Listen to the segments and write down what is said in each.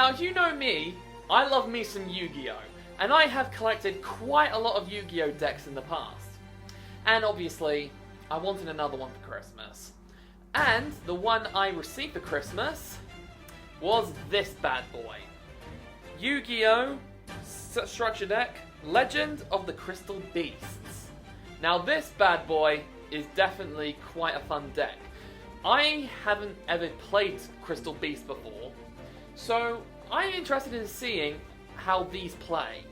Now, you know me, I love me some Yu-Gi-Oh! And I have collected quite a lot of Yu-Gi-Oh! Decks in the past. And obviously, I wanted another one for Christmas. And the one I received for Christmas was this bad boy. Yu-Gi-Oh! Structure Deck, Legend of the Crystal Beasts. Now this bad boy is definitely quite a fun deck. I haven't ever played Crystal Beast before, so I'm interested in seeing how these play.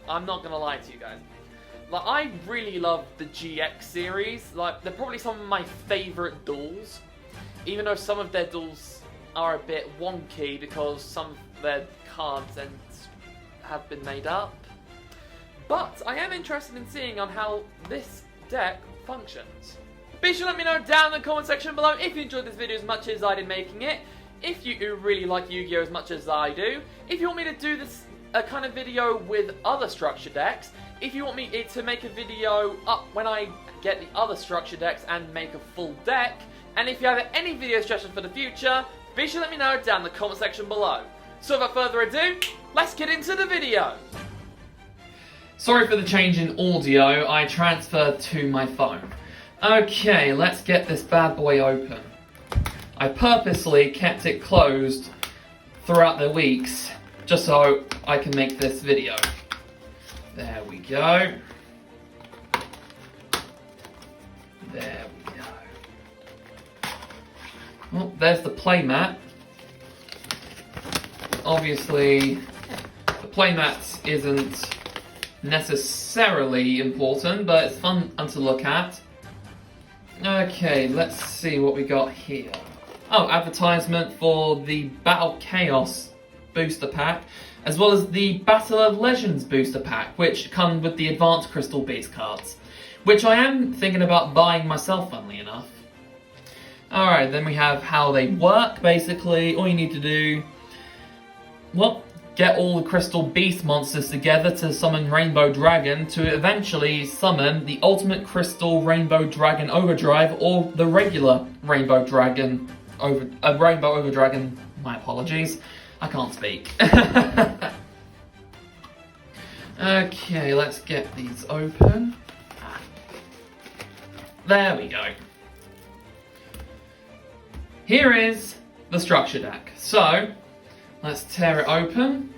I'm not gonna lie to you guys. Like, I really love the GX series. Like, they're probably some of my favourite duels, even though some of their duels are a bit wonky because some of their cards and have been made up. But I am interested in seeing on how this deck functions. Be sure to let me know down in the comment section below if you enjoyed this video as much as I did making it. If you really like Yu-Gi-Oh! As much as I do. If you want me to do this kind of video with other structure decks. If you want me to make a video up when I get the other structure decks and make a full deck. And if you have any video suggestions for the future, be sure to let me know down in the comment section below. So without further ado, let's get into the video. Sorry for the change in audio, I transferred to my phone. Okay, let's get this bad boy open. I purposely kept it closed throughout the weeks, just so I can make this video. There we go. There we go. Oh, there's the playmat. Obviously, the playmat isn't necessarily important, but it's fun to look at. Okay, let's see what we got here. Oh, advertisement for the Battle Chaos booster pack, as well as the Battle of Legends booster pack, which come with the Advanced Crystal Beast cards, which I am thinking about buying myself, funnily enough. Alright, then we have how they work, basically. All you need to do, well, get all the Crystal Beast monsters together to summon Rainbow Dragon to eventually summon the Ultimate Crystal Rainbow Dragon Overdrive or the regular Rainbow Dragon Rainbow Overdragon. My apologies, I can't speak. Okay, let's get these open. There we go. Here is the structure deck. So, let's tear it open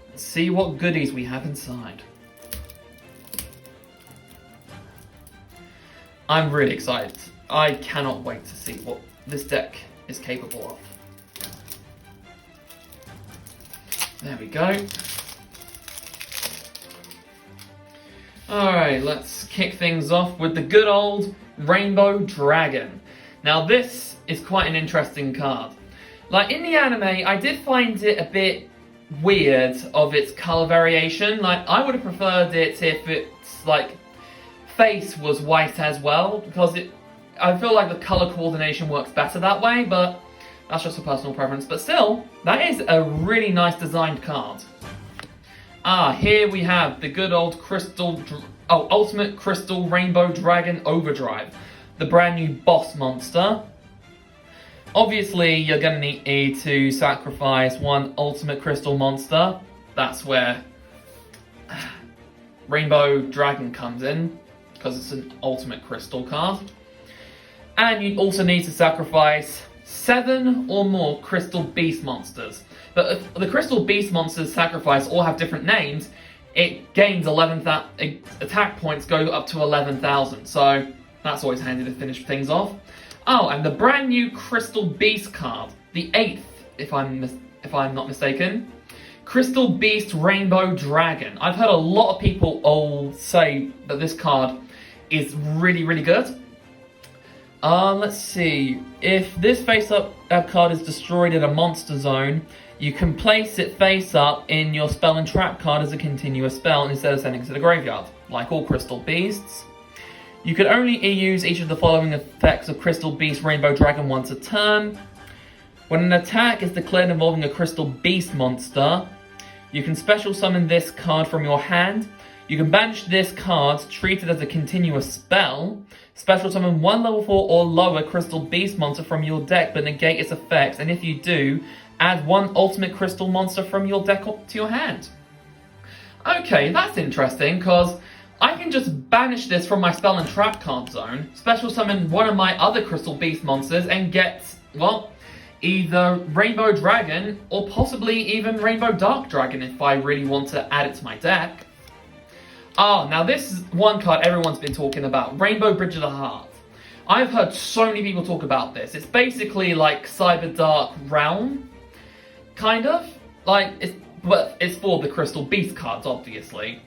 and see what goodies we have inside. I'm really excited. I cannot wait to see what this deck is capable of. There we go. Alright, let's kick things off with the good old Rainbow Dragon. Now this is quite an interesting card. Like, in the anime, I did find it a bit weird of its colour variation. Like, I would have preferred it if its, like, face was white as well, because I feel like the colour coordination works better that way, but that's just a personal preference. But still, that is a really nice designed card. Here we have the good old Ultimate Crystal Rainbow Dragon Overdrive, the brand new boss monster. Obviously, you're going to need to sacrifice one Ultimate Crystal monster. That's where Rainbow Dragon comes in, because it's an Ultimate Crystal card. And you also need to sacrifice 7 or more Crystal Beast monsters. But if the Crystal Beast monsters sacrificed all have different names, it gains 11,000 attack points, go up to 11,000. So that's always handy to finish things off. Oh, and the brand new Crystal Beast card, the 8th, if I'm not mistaken, Crystal Beast Rainbow Dragon. I've heard a lot of people all say that this card is really, really good. Let's see. If this face-up card is destroyed in a monster zone, you can place it face-up in your spell and trap card as a continuous spell instead of sending it to the graveyard, like all Crystal Beasts. You can only use each of the following effects of Crystal Beast Rainbow Dragon once a turn. When an attack is declared involving a Crystal Beast monster, you can special summon this card from your hand. You can banish this card, treat it as a continuous spell, special summon one level 4 or lower Crystal Beast monster from your deck but negate its effects, and if you do, add one ultimate crystal monster from your deck to your hand. Okay, that's interesting, because I can just banish this from my spell and trap card zone, special summon one of my other Crystal Beast monsters, and get, well, either Rainbow Dragon, or possibly even Rainbow Dark Dragon if I really want to add it to my deck. Now this is one card everyone's been talking about, Rainbow Bridge of the Heart. I've heard so many people talk about this. It's basically like Cyber Dark Realm, kind of. But it's for the Crystal Beast cards, obviously.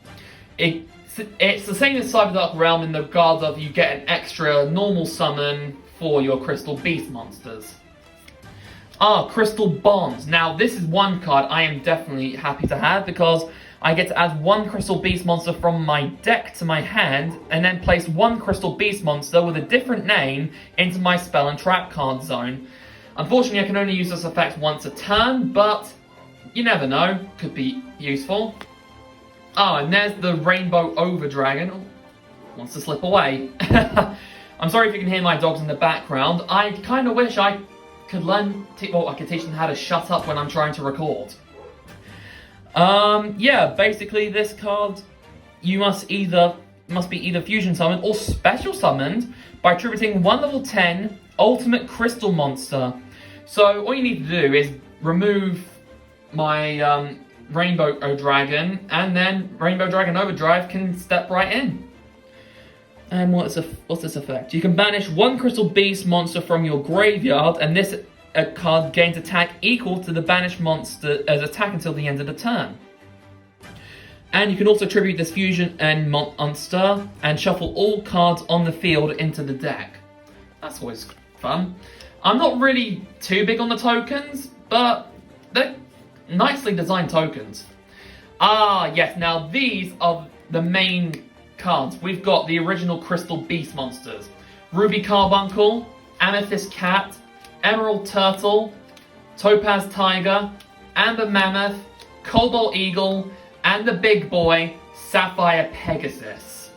It's the same as Cyber Dark Realm in the regard of you get an extra normal summon for your Crystal Beast monsters. Crystal Bonds. Now, this is one card I am definitely happy to have because I get to add one Crystal Beast monster from my deck to my hand and then place one Crystal Beast monster with a different name into my spell and trap card zone. Unfortunately, I can only use this effect once a turn, but you never know. Could be useful. And there's the Rainbow Over Dragon. Wants to slip away. I'm sorry if you can hear my dogs in the background. I kind of wish I could I could teach them how to shut up when I'm trying to record. Yeah, basically this card, you must be either fusion summoned or special summoned by attributing one level 10 ultimate crystal monster. So all you need to do is remove my Rainbow Dragon, and then Rainbow Dragon Overdrive can step right in. And what's this effect? You can banish one Crystal Beast monster from your graveyard, and this card gains attack equal to the banished monster's attack until the end of the turn. And you can also tribute this fusion and monster, and shuffle all cards on the field into the deck. That's always fun. I'm not really too big on the tokens, but they're nicely designed tokens. Yes, now these are the main cards. We've got the original Crystal Beast monsters. Ruby Carbuncle, Amethyst Cat, Emerald Turtle, Topaz Tiger, Amber Mammoth, Cobalt Eagle, and the big boy, Sapphire Pegasus.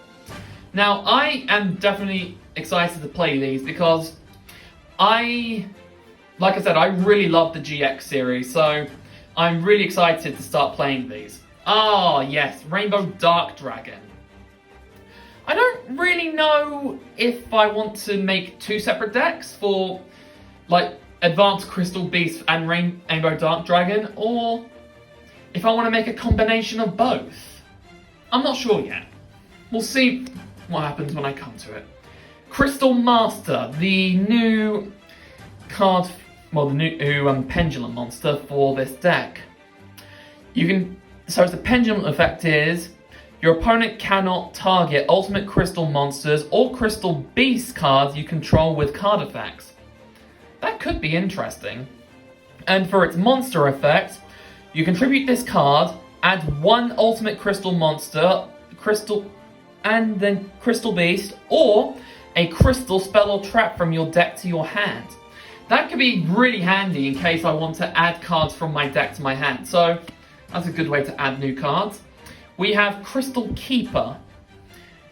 Now, I am definitely excited to play these because like I said, I really love the GX series, so I'm really excited to start playing these. Yes, Rainbow Dark Dragon. I don't really know if I want to make two separate decks for, like, Advanced Crystal Beast and Rainbow Dark Dragon, or if I want to make a combination of both. I'm not sure yet. We'll see what happens when I come to it. Crystal Master, the new card, the new pendulum monster for this deck. So the pendulum effect is, your opponent cannot target ultimate crystal monsters or crystal beast cards you control with card effects. That could be interesting. And for its monster effect, you contribute this card, add one ultimate crystal monster, and then crystal beast, or a crystal spell or trap from your deck to your hand. That could be really handy in case I want to add cards from my deck to my hand. So that's a good way to add new cards. We have Crystal Keeper.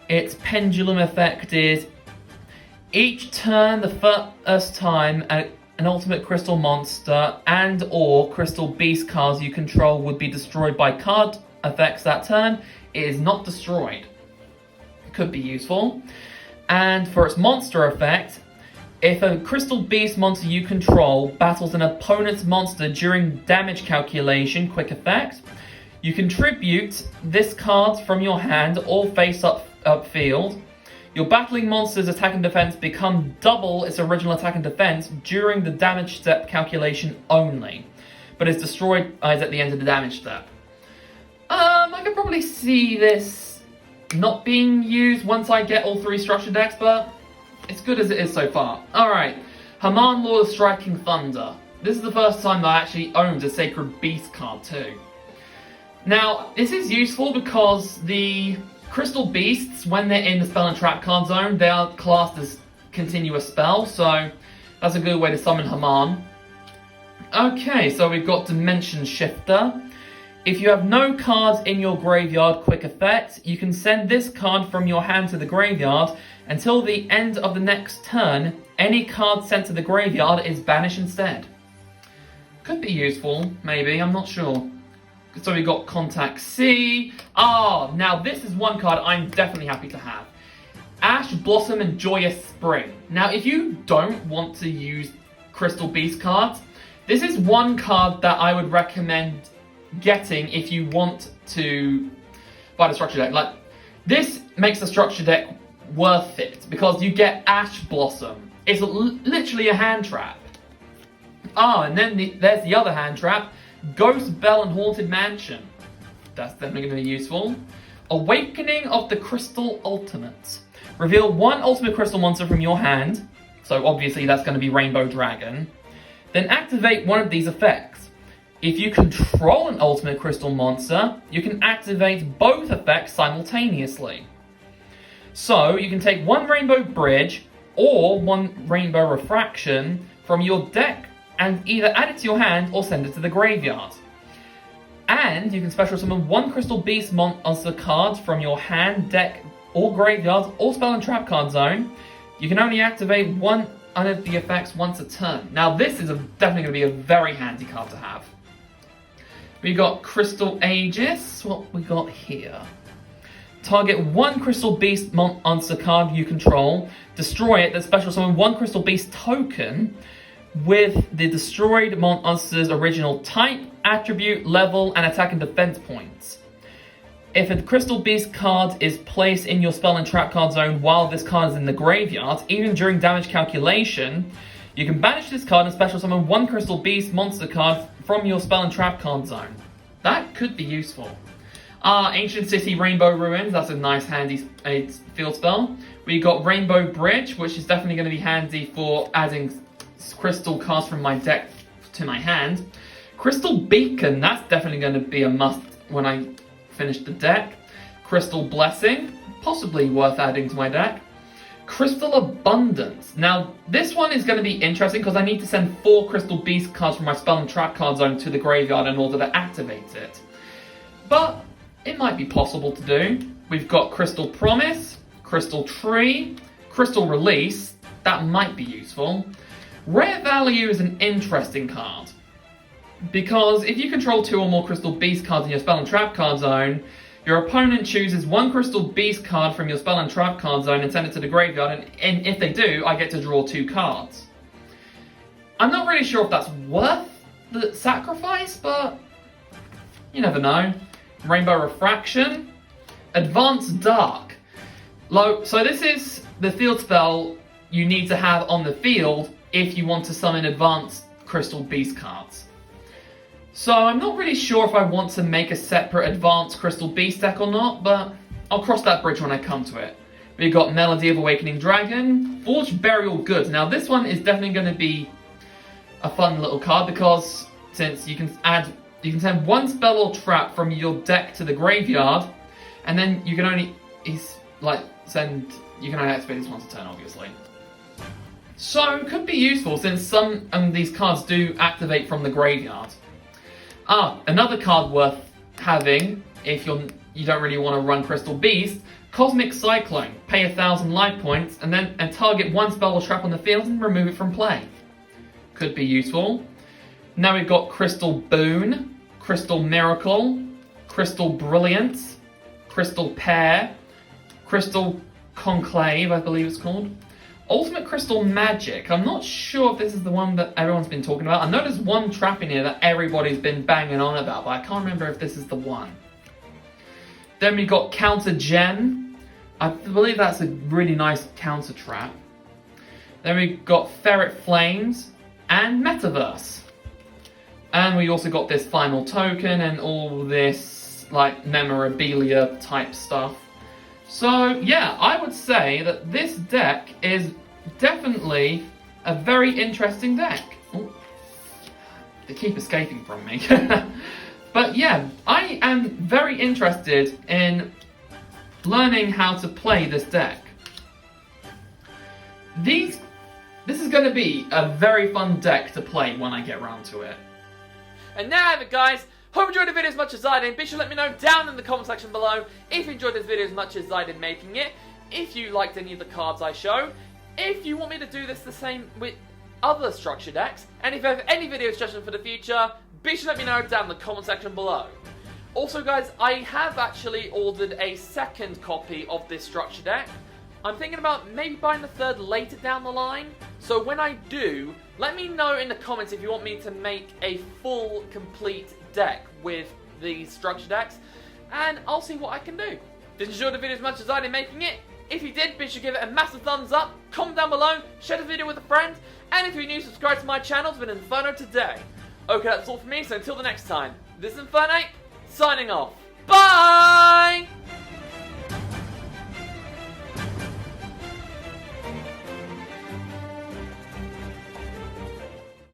Its pendulum effect is, each turn the first time an ultimate crystal monster and or crystal beast cards you control would be destroyed by card effects that turn, it is not destroyed. It could be useful. And for its monster effect, if a crystal beast monster you control battles an opponent's monster during damage calculation, quick effect, you contribute this card from your hand or face upfield. Your battling monster's attack and defense become double its original attack and defense during the damage step calculation only, but is destroyed at the end of the damage step. I could probably see this not being used once I get all three structure decks, but it's good as it is so far. Alright, Haman, Lord of Striking Thunder. This is the first time that I actually owned a Sacred Beast card too. Now, this is useful because the Crystal Beasts, when they're in the spell and trap card zone, they are classed as continuous spells, so that's a good way to summon Haman. Okay, so we've got Dimension Shifter. If you have no cards in your graveyard, quick effect, you can send this card from your hand to the graveyard. Until the end of the next turn, any card sent to the graveyard is banished instead. Could be useful, maybe, I'm not sure. So we got Contact C. Now this is one card I'm definitely happy to have. Ash Blossom and Joyous Spring. Now if you don't want to use Crystal Beast cards, this is one card that I would recommend getting if you want to buy the structure deck. Like, this makes the structure deck worth it because you get Ash Blossom. It's literally a hand trap. And then there's the other hand trap, Ghost Bell and Haunted Mansion. That's definitely going to be useful. Awakening of the Crystal Ultimates. Reveal one ultimate crystal monster from your hand. So obviously that's going to be Rainbow Dragon. Then activate one of these effects. If you control an ultimate crystal monster, you can activate both effects simultaneously. So you can take one Rainbow Bridge or one Rainbow Refraction from your deck and either add it to your hand or send it to the graveyard. And you can special summon one Crystal Beast monster card from your hand, deck, or graveyard, or spell and trap card zone. You can only activate one of the effects once a turn. Now this is definitely going to be a very handy card to have. We got Crystal Aegis. What we got here? Target one Crystal Beast monster card you control. Destroy it, then special summon one Crystal Beast token with the destroyed monster's original type, attribute, level, and attack and defense points. If a Crystal Beast card is placed in your spell and trap card zone while this card is in the graveyard, even during damage calculation, you can banish this card and special summon one Crystal Beast monster card from your spell and trap card zone. That could be useful. Ancient City Rainbow Ruins, that's a nice handy field spell. We got Rainbow Bridge, which is definitely going to be handy for adding crystal cards from my deck to my hand. Crystal Beacon, that's definitely going to be a must when I finish the deck. Crystal Blessing, possibly worth adding to my deck. Crystal Abundance. Now, this one is going to be interesting because I need to send 4 Crystal Beast cards from my spell and trap card zone to the graveyard in order to activate it. But it might be possible to do. We've got Crystal Promise, Crystal Tree, Crystal Release. That might be useful. Rare Value is an interesting card, because if you control 2 or more Crystal Beast cards in your spell and trap card zone, your opponent chooses one Crystal Beast card from your spell and trap card zone and send it to the graveyard, and if they do, I get to draw 2 cards. I'm not really sure if that's worth the sacrifice, but you never know. Rainbow Refraction, Advanced Dark. So this is the field spell you need to have on the field if you want to summon advanced Crystal Beast cards. So I'm not really sure if I want to make a separate advanced Crystal Beast deck or not, but I'll cross that bridge when I come to it. We've got Melody of Awakening Dragon, Forged Burial Goods. Now this one is definitely going to be a fun little card because since you can send one spell or trap from your deck to the graveyard, and then you can only only activate this once a turn, obviously. So it could be useful since some of these cards do activate from the graveyard. Another card worth having if you don't really want to run Crystal Beast, Cosmic Cyclone. Pay 1,000 life points and target one spell or trap on the field and remove it from play. Could be useful. Now we've got Crystal Boon, Crystal Miracle, Crystal Brilliance, Crystal Pair, Crystal Conclave, I believe it's called. Ultimate Crystal Magic. I'm not sure if this is the one that everyone's been talking about. I know there's one trap in here that everybody's been banging on about, but I can't remember if this is the one. Then we got Counter Gem. I believe that's a really nice counter trap. Then we got Ferret Flames and Metaverse. And we also got this final token and all this memorabilia type stuff. So yeah, I would say that this deck is definitely a very interesting deck. Ooh, they keep escaping from me. But yeah, I am very interested in learning how to play this deck. This is going to be a very fun deck to play when I get around to it. And now I have it, guys. Hope you enjoyed the video as much as I did. Be sure to let me know down in the comment section below if you enjoyed this video as much as I did making it. If you liked any of the cards I show. If you want me to do this the same with other structure decks, and if you have any video suggestions for the future, be sure to let me know down in the comment section below. Also guys, I have actually ordered a second copy of this structure deck. I'm thinking about maybe buying the third later down the line, so when I do, let me know in the comments if you want me to make a full, complete deck with these structure decks, and I'll see what I can do. Did you enjoy the video as much as I did making it? If you did, be sure to give it a massive thumbs up, comment down below, share the video with a friend, and if you're new, subscribe to my channel to win Inferno today. Okay, that's all from me, so until the next time, this is Infernape, signing off. Bye!